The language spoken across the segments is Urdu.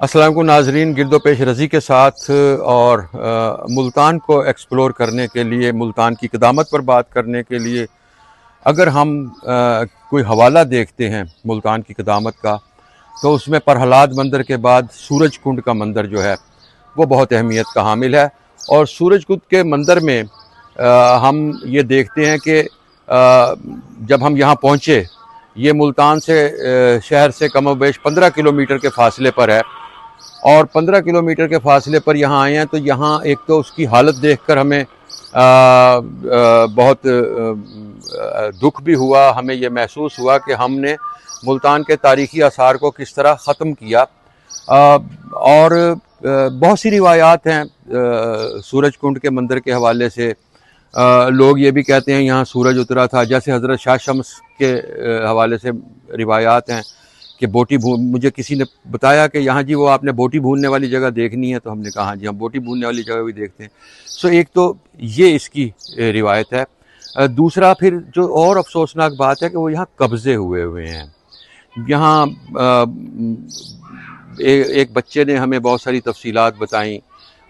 السلام علیکم ناظرین، گرد و پیش رضی کے ساتھ اور ملتان کو ایکسپلور کرنے کے لیے، ملتان کی قدامت پر بات کرنے کے لیے اگر ہم کوئی حوالہ دیکھتے ہیں ملتان کی قدامت کا، تو اس میں پرہلاد مندر کے بعد سورج کنڈ کا مندر جو ہے وہ بہت اہمیت کا حامل ہے۔ اور سورج کنڈ کے مندر میں ہم یہ دیکھتے ہیں کہ جب ہم یہاں پہنچے، یہ ملتان سے شہر سے کم و بیش 15 کلومیٹر کے فاصلے پر ہے، اور 15 کلومیٹر کے فاصلے پر یہاں آئے ہیں تو یہاں ایک تو اس کی حالت دیکھ کر ہمیں بہت دکھ بھی ہوا، ہمیں یہ محسوس ہوا کہ ہم نے ملتان کے تاریخی آثار کو کس طرح ختم کیا۔ اور بہت سی روایات ہیں سورج کنڈ کے مندر کے حوالے سے۔ لوگ یہ بھی کہتے ہیں یہاں سورج اترا تھا، جیسے حضرت شاہ شمس کے حوالے سے روایات ہیں کہ بوٹی مجھے کسی نے بتایا کہ یہاں جی وہ آپ نے بوٹی بھوننے والی جگہ دیکھنی ہے، تو ہم نے کہا ہاں جی ہم بوٹی بھوننے والی جگہ بھی دیکھتے ہیں۔ سو ایک تو یہ اس کی روایت ہے۔ دوسرا پھر جو اور افسوسناک بات ہے کہ وہ یہاں قبضے ہوئے ہیں۔ یہاں ایک بچے نے ہمیں بہت ساری تفصیلات بتائیں،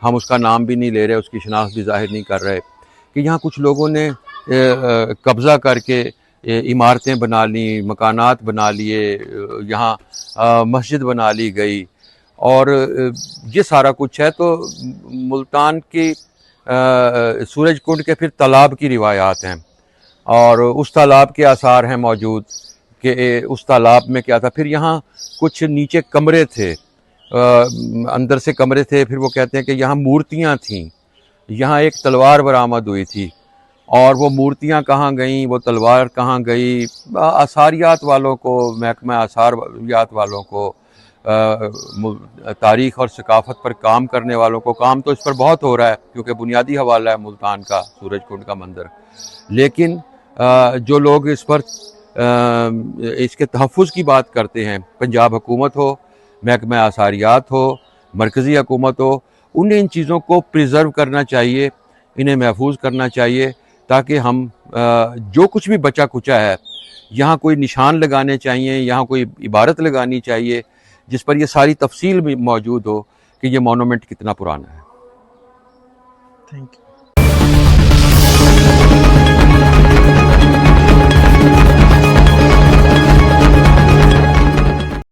ہم اس کا نام بھی نہیں لے رہے، اس کی شناخت بھی ظاہر نہیں کر رہے، کہ یہاں کچھ لوگوں نے قبضہ کر کے عمارتیں بنا لیں، مکانات بنا لیے، یہاں مسجد بنا لی گئی، اور یہ سارا کچھ ہے۔ تو ملتان کی سورج کنڈ کے پھر تالاب کی روایات ہیں، اور اس تالاب کے آثار ہیں موجود کہ اس تالاب میں کیا تھا۔ پھر یہاں کچھ نیچے کمرے تھے، اندر سے کمرے تھے، پھر وہ کہتے ہیں کہ یہاں مورتیاں تھیں، یہاں ایک تلوار برآمد ہوئی تھی، اور وہ مورتیاں کہاں گئیں، وہ تلوار کہاں گئی، آثاریات والوں کو، محکمہ آثاریات والوں کو، تاریخ اور ثقافت پر کام کرنے والوں کو، کام تو اس پر بہت ہو رہا ہے کیونکہ بنیادی حوالہ ہے ملتان کا سورج کنڈ کا مندر، لیکن جو لوگ اس پر اس کے تحفظ کی بات کرتے ہیں، پنجاب حکومت ہو، محکمہ آثاریات ہو، مرکزی حکومت ہو، انہیں ان چیزوں کو پریزرو کرنا چاہیے، انہیں محفوظ کرنا چاہیے، تاکہ ہم جو کچھ بھی بچا کچا ہے یہاں کوئی نشان لگانے چاہیے، یہاں کوئی عبارت لگانی چاہیے جس پر یہ ساری تفصیل بھی موجود ہو کہ یہ مونومنٹ کتنا پرانا ہے۔ Thank you.